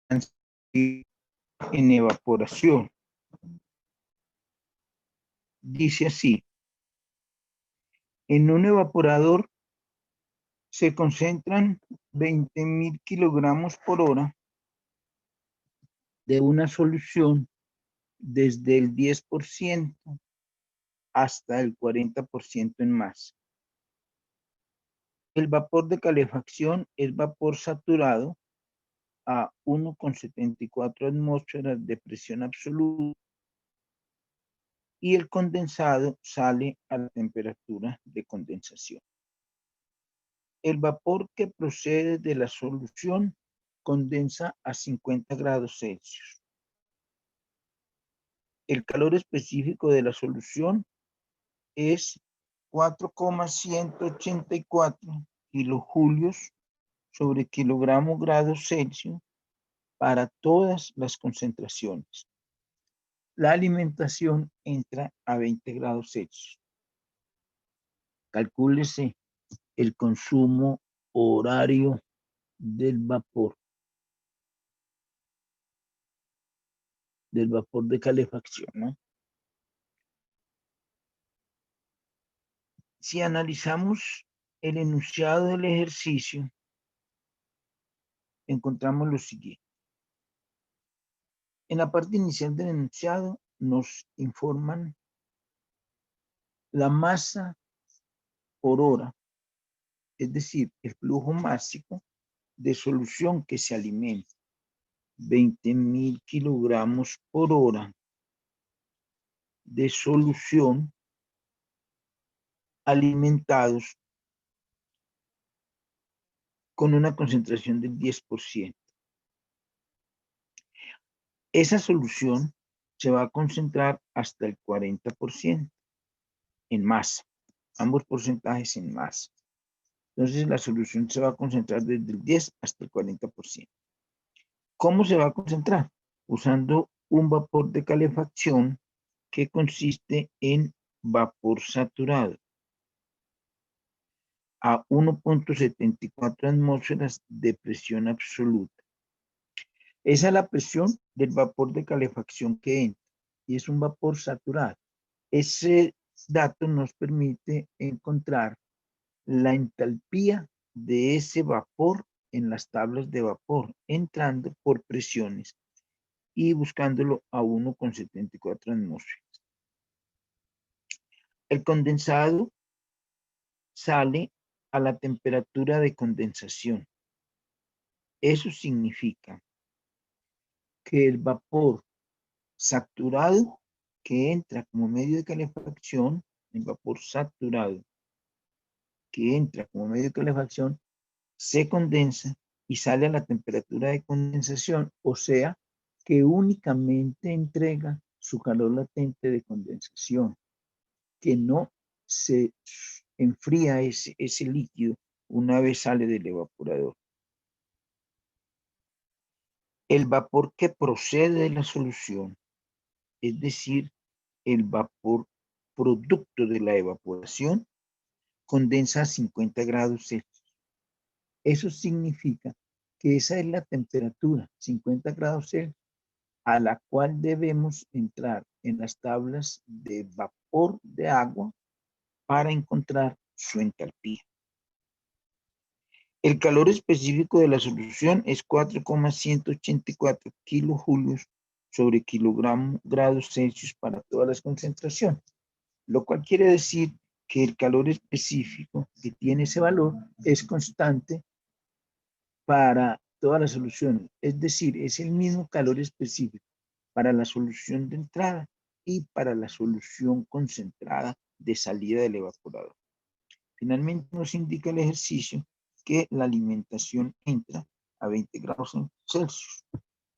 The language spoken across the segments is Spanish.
en evaporación. Dice así: en un evaporador se concentran 20.000 kilogramos por hora de una solución desde el 10% hasta el 40% en masa. El vapor de calefacción es vapor saturado a 1,74 atmósferas de presión absoluta y el condensado sale a la temperatura de condensación. El vapor que procede de la solución condensa a 50 grados Celsius. El calor específico de la solución es 4,184 kilojulios sobre kilogramo grados Celsius para todas las concentraciones. La alimentación entra a 20 grados Celsius. Calcúlese el consumo horario del vapor de calefacción, ¿no? Si analizamos el enunciado del ejercicio, encontramos lo siguiente. En la parte inicial del enunciado nos informan la masa por hora, es decir, el flujo másico de solución que se alimenta, 20.000 kilogramos por hora de solución alimentados con una concentración del 10%. Esa solución se va a concentrar hasta el 40% en masa, ambos porcentajes en masa. Entonces la solución se va a concentrar desde el 10 hasta el 40%. ¿Cómo se va a concentrar? Usando un vapor de calefacción que consiste en vapor saturado a 1,74 atmósferas de presión absoluta. Esa es la presión del vapor de calefacción que entra y es un vapor saturado. Ese dato nos permite encontrar la entalpía de ese vapor en las tablas de vapor, entrando por presiones y buscándolo a 1,74 atmósferas. El condensado sale a la temperatura de condensación. Eso significa que el vapor saturado que entra como medio de calefacción, el vapor saturado que entra como medio de calefacción, se condensa y sale a la temperatura de condensación, o sea, que únicamente entrega su calor latente de condensación, que no se enfría ese líquido una vez sale del evaporador. El vapor que procede de la solución, es decir, el vapor producto de la evaporación, condensa a 50 grados Celsius. Eso significa que esa es la temperatura, 50 grados Celsius, a la cual debemos entrar en las tablas de vapor de agua para encontrar su entalpía. El calor específico de la solución es 4,184 kilojulios sobre kilogramo grados Celsius para todas las concentraciones, lo cual quiere decir que el calor específico que tiene ese valor es constante para todas las soluciones, es decir, es el mismo calor específico para la solución de entrada y para la solución concentrada de salida del evaporador. Finalmente nos indica el ejercicio que la alimentación entra a 20 grados Celsius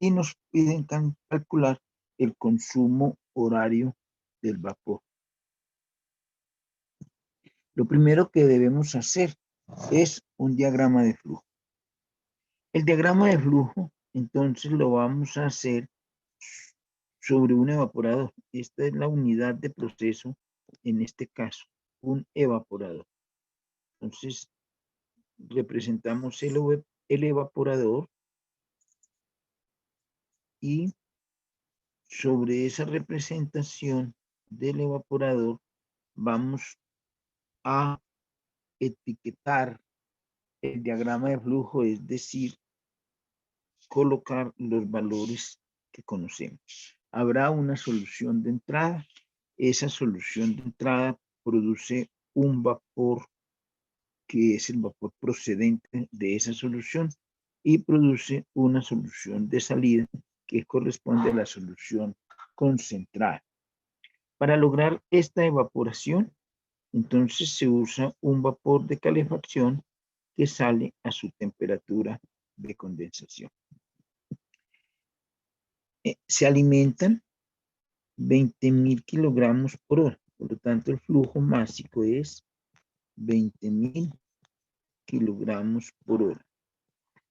y nos piden calcular el consumo horario del vapor. Lo primero que debemos hacer es un diagrama de flujo. El diagrama de flujo, entonces, lo vamos a hacer sobre un evaporador. Esta es la unidad de proceso, en este caso, un evaporador. Entonces, representamos el evaporador y sobre esa representación del evaporador vamos a etiquetar el diagrama de flujo, es decir, colocar los valores que conocemos. Habrá una solución de entrada. Esa solución de entrada produce un vapor que es el vapor procedente de esa solución y produce una solución de salida que corresponde a la solución concentrada. Para lograr esta evaporación, entonces se usa un vapor de calefacción que sale a su temperatura de condensación. Se alimentan 20.000 kilogramos por hora. Por lo tanto, el flujo másico es 20.000 kilogramos por hora.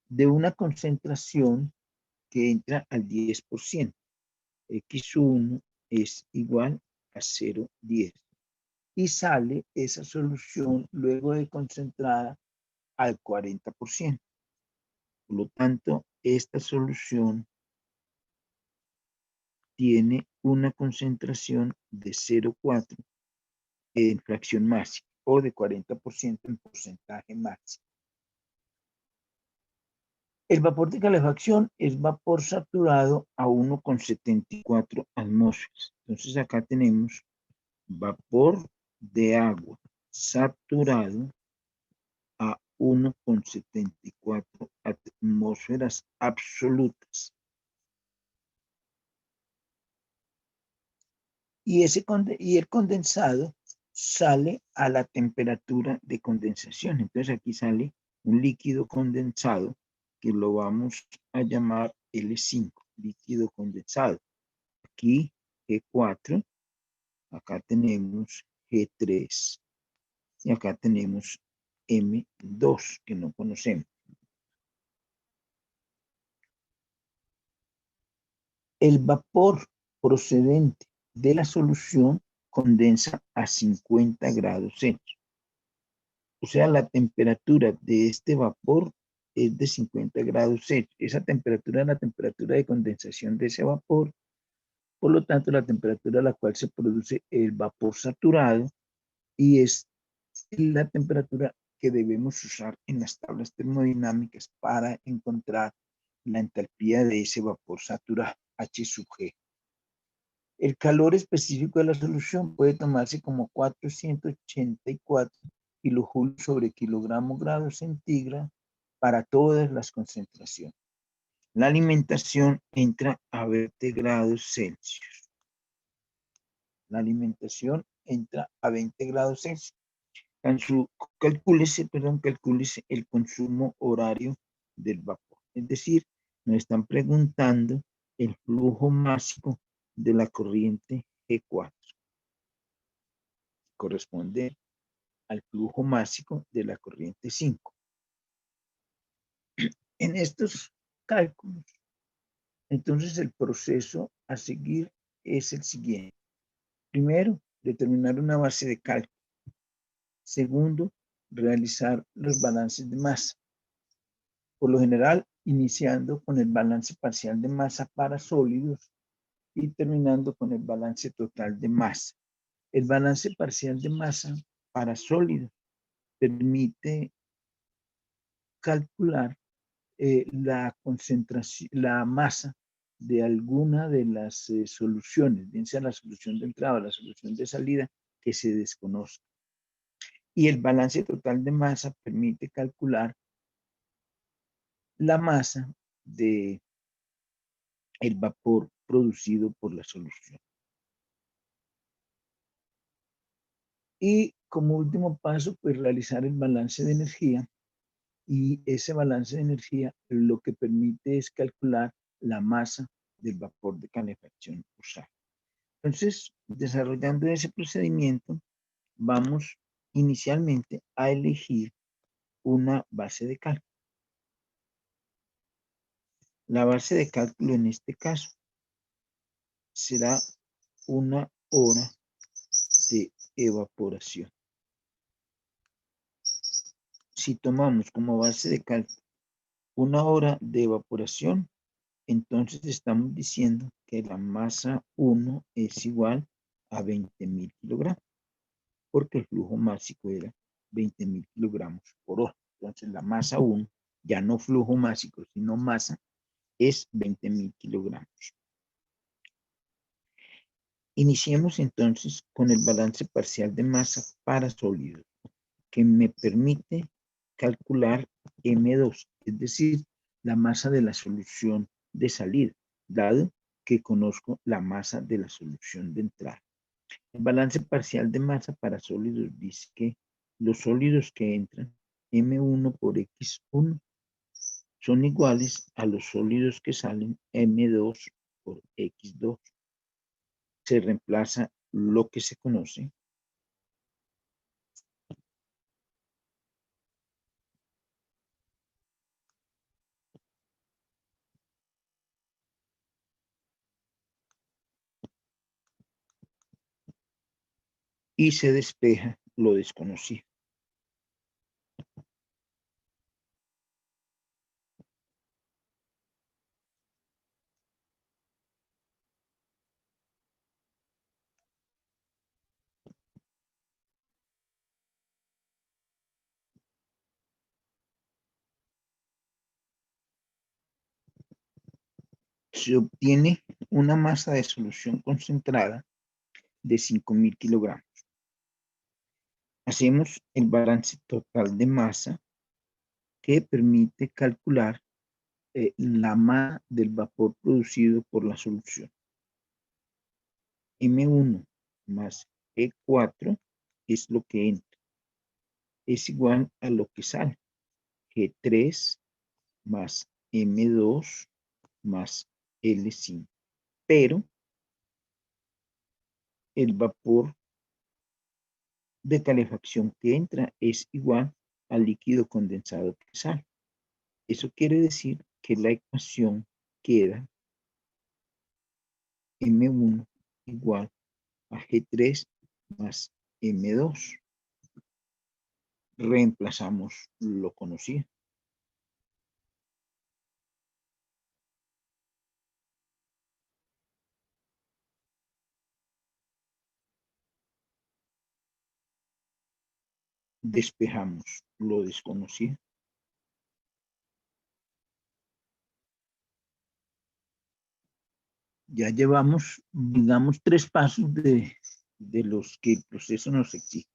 De una concentración que entra al 10%. X1 es igual a 0,10. Y sale esa solución luego de concentrada al 40%. Por lo tanto, esta solución tiene una concentración de 0,4 en fracción máxima o de 40% en porcentaje máximo. El vapor de calefacción es vapor saturado a 1,74 atmósferas. Entonces acá tenemos vapor de agua saturado a 1,74 atmósferas absolutas. Y el condensado sale a la temperatura de condensación. Entonces aquí sale un líquido condensado que lo vamos a llamar L5, líquido condensado. Aquí G4, acá tenemos G3 y acá tenemos M2 que no conocemos. El vapor procedente de la solución condensa a 50 grados Celsius. O sea, la temperatura de este vapor es de 50 grados Celsius. Esa temperatura es la temperatura de condensación de ese vapor. Por lo tanto, la temperatura a la cual se produce el vapor saturado y es la temperatura que debemos usar en las tablas termodinámicas para encontrar la entalpía de ese vapor saturado, H sub G. El calor específico de la solución puede tomarse como 484 kilojulios sobre kilogramo grado centígrado para todas las concentraciones. La alimentación entra a 20 grados Celsius. La alimentación entra a 20 grados Celsius. Calcúlese el consumo horario del vapor. Es decir, nos están preguntando el flujo máximo de la corriente G4. Corresponde al flujo máximo de la corriente 5. En estos cálculos, entonces el proceso a seguir es el siguiente. Primero, determinar una base de cálculo. Segundo, realizar los balances de masa. Por lo general, iniciando con el balance parcial de masa para sólidos y terminando con el balance total de masa. El balance parcial de masa para sólidos permite calcular la concentración, la masa de alguna de las soluciones, bien sea la solución de entrada o la solución de salida, que se desconozca. Y el balance total de masa permite calcular la masa de el vapor producido por la solución. Y como último paso, pues realizar el balance de energía. Y ese balance de energía lo que permite es calcular la masa del vapor de calefacción usado. Entonces, desarrollando ese procedimiento, vamos inicialmente a elegir una base de cálculo. La base de cálculo en este caso será una hora de evaporación. Si tomamos como base de cálculo una hora de evaporación, Entonces estamos diciendo que la masa 1 es igual a 20.000 kilogramos, porque el flujo másico era 20.000 kilogramos por hora. Entonces la masa 1, ya no flujo másico, sino masa, es 20.000 kilogramos. Iniciemos entonces con el balance parcial de masa para sólidos, que me permite calcular M2, es decir, la masa de la solución de salida, dado que conozco la masa de la solución de entrada. El balance parcial de masa para sólidos dice que los sólidos que entran, M1 por X1, son iguales a los sólidos que salen, M2 por X2. Se reemplaza lo que se conoce y se despeja lo desconocido. Se obtiene una masa de solución concentrada de 5.000 kilogramos. Hacemos el balance total de masa que permite calcular la masa del vapor producido por la solución. M1 más E4 es lo que entra. Es igual a lo que sale. G3 más M2 más L5. Pero el vapor de calefacción que entra es igual al líquido condensado que sale. Eso quiere decir que la ecuación queda M1 igual a G3 más M2. Reemplazamos lo conocido. Despejamos lo desconocido. Ya llevamos, digamos, 3 pasos de los que el proceso nos exige.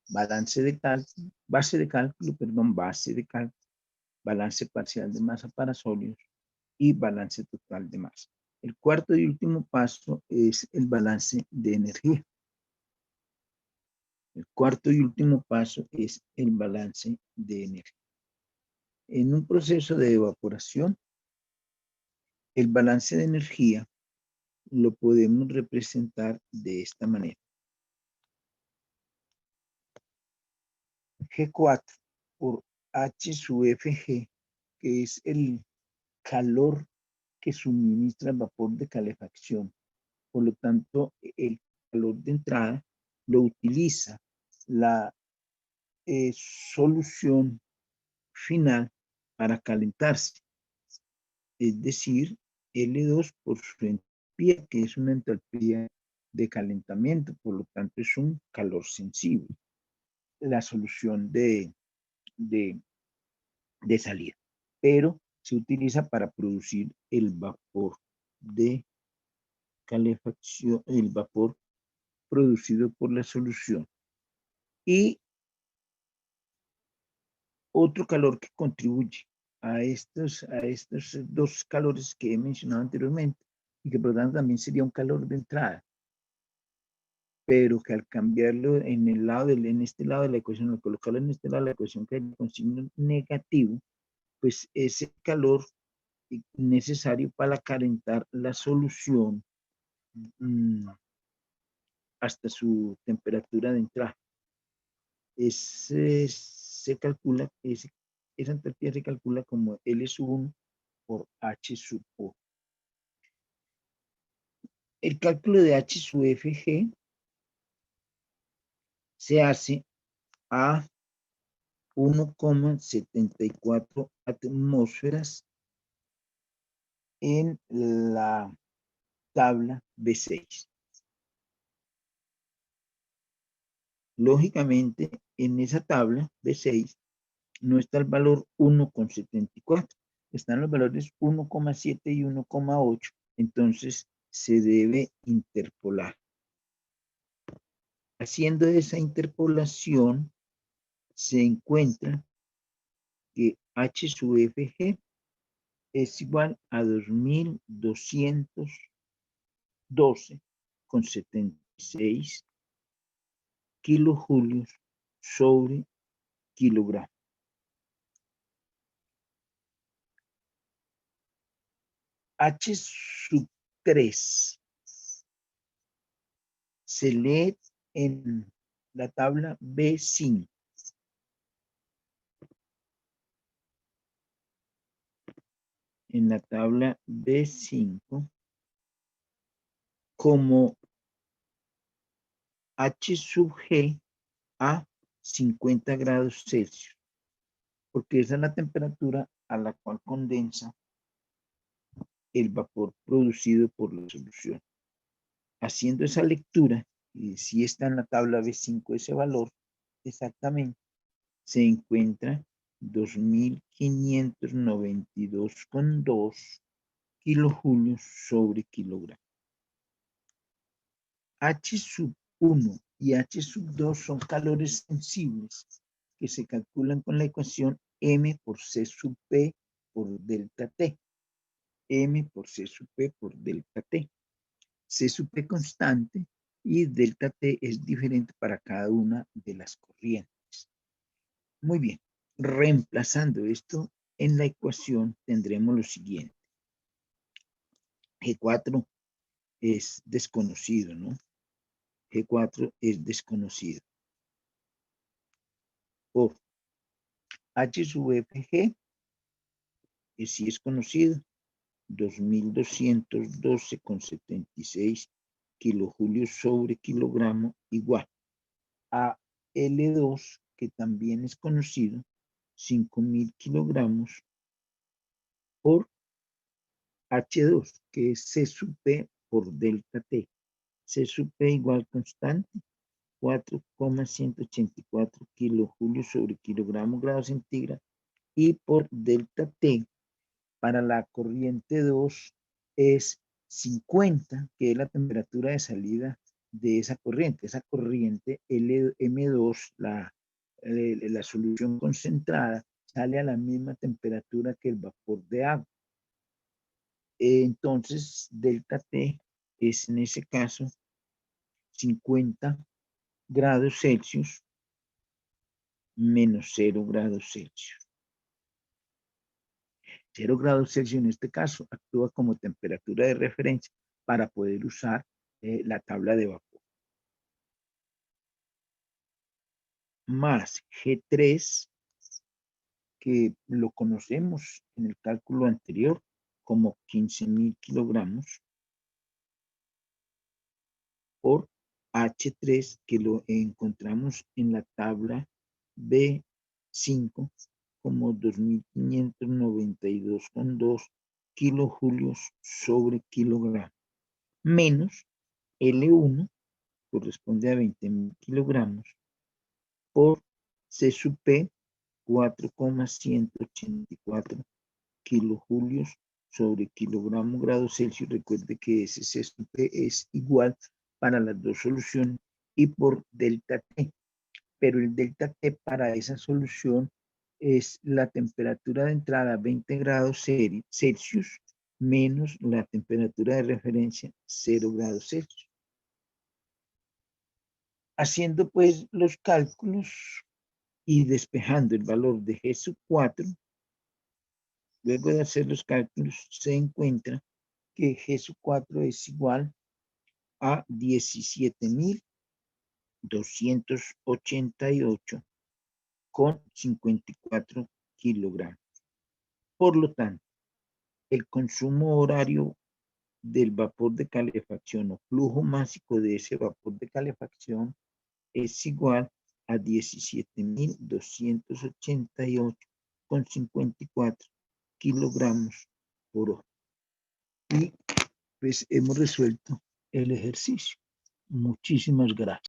Balance de cálculo, base de cálculo, balance parcial de masa para sólidos y balance total de masa. El cuarto y último paso es el balance de energía. El cuarto y último paso es el balance de energía. En un proceso de evaporación, el balance de energía lo podemos representar de esta manera. G4 por H sub Fg, que es el calor que suministra el vapor de calefacción. Por lo tanto, el calor de entrada lo utiliza la solución final para calentarse. Es decir, L2 por su entropía, que es una entropía de calentamiento, por lo tanto es un calor sensible. La solución de salida, pero se utiliza para producir el vapor de calefacción, el vapor producido por la solución. Y otro calor que contribuye a estos dos calores que he mencionado anteriormente, y que por lo tanto también sería un calor de entrada, pero que al cambiarlo en este lado de la ecuación, al colocarlo en este lado de la ecuación que hay con signo negativo, pues ese calor necesario para calentar la solución hasta su temperatura de entrada. Se calcula, esa entropía se calcula como L sub 1 por H sub O. El cálculo de H sub Fg se hace a 1,74 atmósferas en la tabla B6. Lógicamente, en esa tabla B6 no está el valor 1,74, están los valores 1,7 y 1,8, entonces se debe interpolar. Haciendo esa interpolación, se encuentra que H sub FG es igual a 2212,76 kilojulios sobre kilogramo. H sub 3 se lee en la tabla B5. En la tabla B5 como H sub G a 50 grados Celsius, porque esa es la temperatura a la cual condensa el vapor producido por la solución. Haciendo esa lectura, y si está en la tabla B5 ese valor, exactamente, se encuentra 2592,2 kilojulios sobre kilogramo. H sub 1 y H sub 2 son calores sensibles que se calculan con la ecuación M por C sub P por delta T. M por C sub P por delta T. C sub P constante y delta T es diferente para cada una de las corrientes. Muy bien, reemplazando esto en la ecuación tendremos lo siguiente. G4 es desconocido, ¿no? G4 es desconocido. Por H sub FG, que sí es conocido, 2212,76 kilojulios sobre kilogramo igual a L2, que también es conocido, 5.000 kilogramos por H2, que es C sub P por delta T. C sub P igual constante, 4,184 kilojulios sobre kilogramo grado centígrado, y por delta T para la corriente 2 es 50, que es la temperatura de salida de esa corriente. Esa corriente M2, la solución concentrada, sale a la misma temperatura que el vapor de agua. Entonces, delta T es en ese caso 50 grados Celsius menos 0 grados Celsius. 0 grados Celsius en este caso actúa como temperatura de referencia para poder usar la tabla de vapor. Más G3, que lo conocemos en el cálculo anterior como 15.000 kilogramos, por H3, que lo encontramos en la tabla B5 como 2.592,2 kilojulios sobre kilogramo, menos L1, corresponde a 20.000 kilogramos, por C sub P, 4,184 kilojulios sobre kilogramo grado Celsius. Recuerde que ese C sub P es igual para las dos soluciones y por delta T. Pero el delta T para esa solución es la temperatura de entrada 20 grados Celsius menos la temperatura de referencia 0 grados Celsius. Haciendo pues los cálculos y despejando el valor de G sub 4, luego de hacer los cálculos se encuentra que G sub 4 es igual a 17.288,54 kilogramos. Por lo tanto, el consumo horario del vapor de calefacción o flujo másico de ese vapor de calefacción es igual a 17.288,54 kilogramos por hora. Y pues hemos resuelto el ejercicio. Muchísimas gracias.